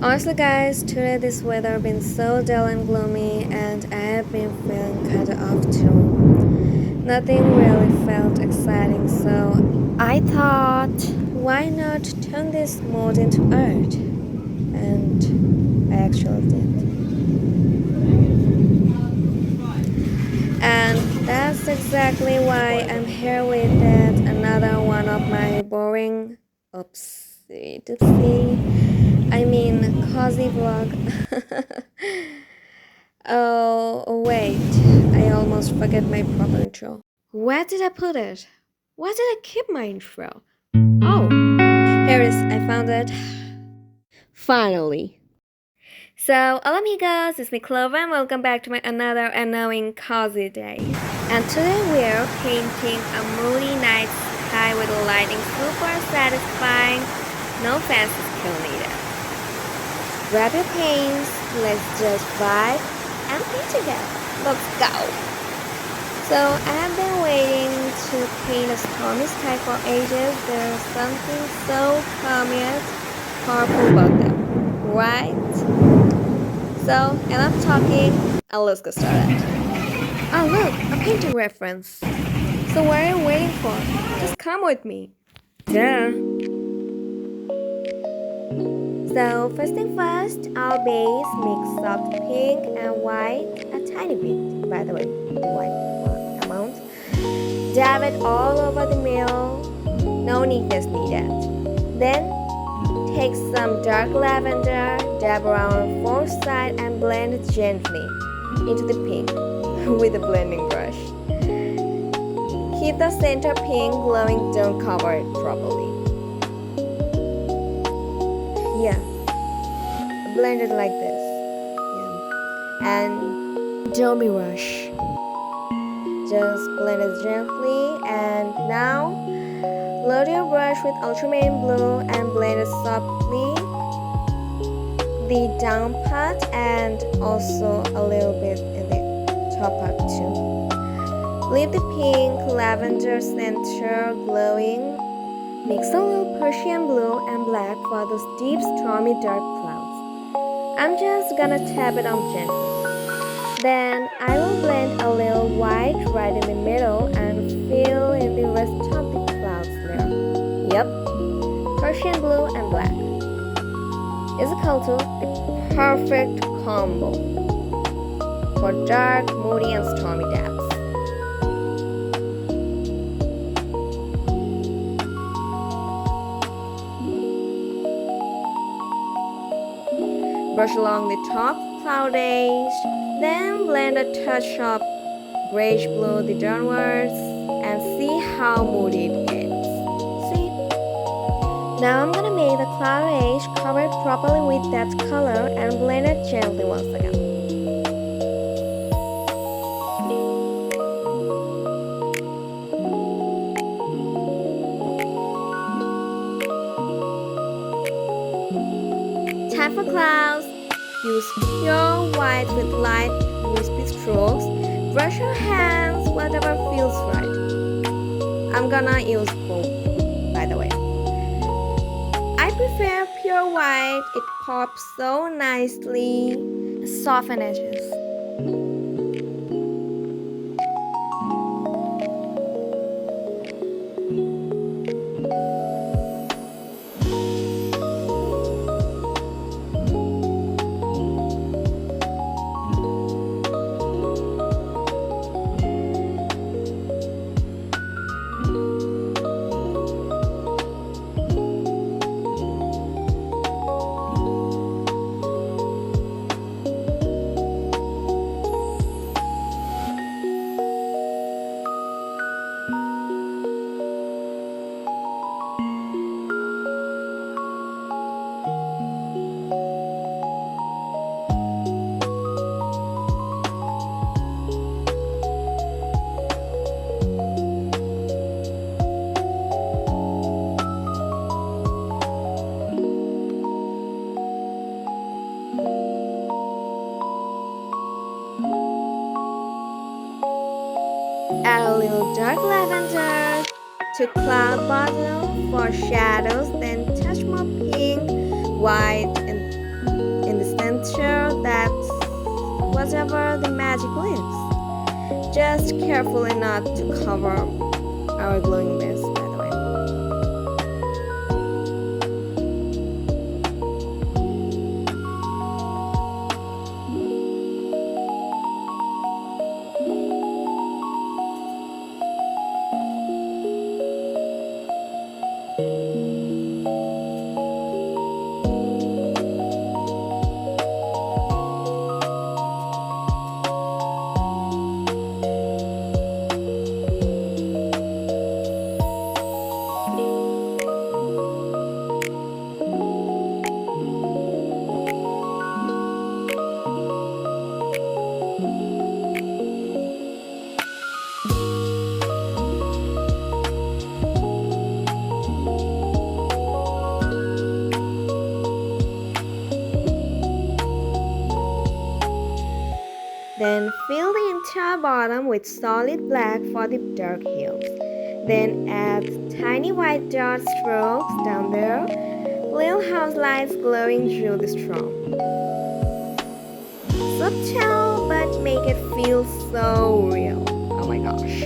Honestly, guys, today this weather been so dull and gloomy, and I have been feeling kinda off too. Nothing really felt exciting, so I thought, why not turn this mood into art? And I actually did. And that's exactly why I'm here with it. Another one of my boring, oopsie doopsie, I mean, cozy vlog. Oh, wait, I almost forget my proper intro. Where did I put it? Where did I keep my intro? Oh, here it is, I found it. Finally. So, hola amigos, it's me Clover and welcome back to my another annoying cozy day. And today we're painting a moody night sky with lighting super satisfying, no fancy skill needed. Grab your paints, let's just vibe and paint together. Let's go! So I have been waiting to paint a stormy sky for ages. There's something so calm yet powerful about them, right? So enough talking and let's get started. Oh look, a painting reference. So what are you waiting for? Just come with me. Duh. So first thing first, our base mix soft pink and white a tiny bit, by the way, white amount. Dab it all over the mill, no neatness needed. Then take some dark lavender, dab around four sides and blend it gently into the pink with a blending brush. Keep the center pink glowing, don't cover it properly. Yeah, blend it like this. Yeah. And don't be rush. Just blend it gently and now load your brush with ultramarine blue and blend it softly the down part and also a little bit in the top part too. Leave the pink lavender center glowing. Mix a little Persian blue and black for those deep stormy dark clouds. I'm just gonna tap it on gently. Then I will blend a little white right in the middle and fill in the rest of the clouds layer. Yep, Persian blue and black is equal to the perfect combo for dark, moody and stormy dabs. Brush along the top cloud edge, then blend a touch of grayish blue the downwards and see how moody it gets. See? Now I'm gonna make the cloud edge covered properly with that color and blend it gently once again. Time for clouds. Use pure white with light, wispy strokes. Brush your hands, whatever feels right. I'm gonna use both, by the way. I prefer pure white, it pops so nicely. Soften edges. Add a little dark lavender to cloud bottom for shadows, then touch more pink, white, and whatever the magic leaves. Just carefully not to cover our glowing base, by the way. Then fill the entire bottom with solid black for the dark hues. Then add tiny white dot strokes down there, little house lights glowing through the straw. Subtle but make it feel so real. Oh my gosh.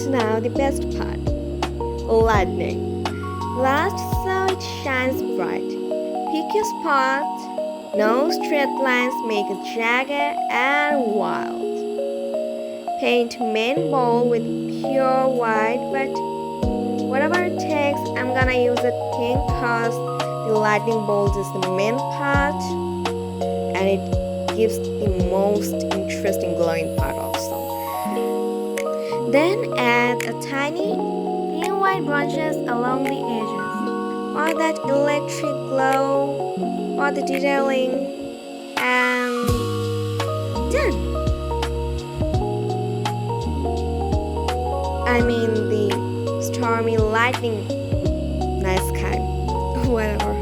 Now the best part, lightning. Last so it shines bright. Pick your spot. No straight lines make it jagged and wild. Paint main bowl with pure white, but whatever it takes, I'm gonna use it pink cause the lightning bolt is the main part and it gives the most interesting glowing part also. Then add a tiny pink white branches along the edges for that electric glow, for the detailing, and done. I mean the stormy lightning night sky, whatever.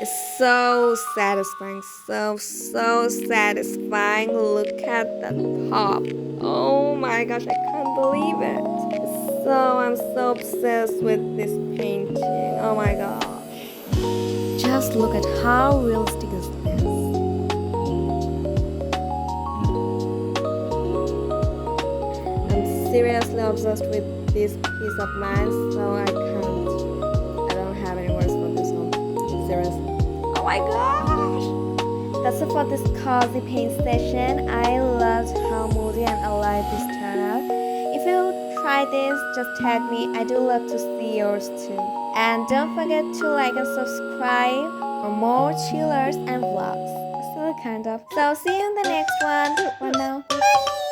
It's so satisfying, so satisfying. Look at that pop. Oh my gosh, I can't believe it. I'm so obsessed with this painting. Oh my gosh. Just look at how realistic is this. I'm seriously obsessed with this piece of mine, so I don't have any words for this one. Seriously. Oh my gosh! That's it for this cozy paint session. I loved how moody and alive this turned out. If you try this, just tag me. I do love to see yours too. And don't forget to like and subscribe for more chillers and vlogs. Still kind of. So see you in the next one. For now, bye!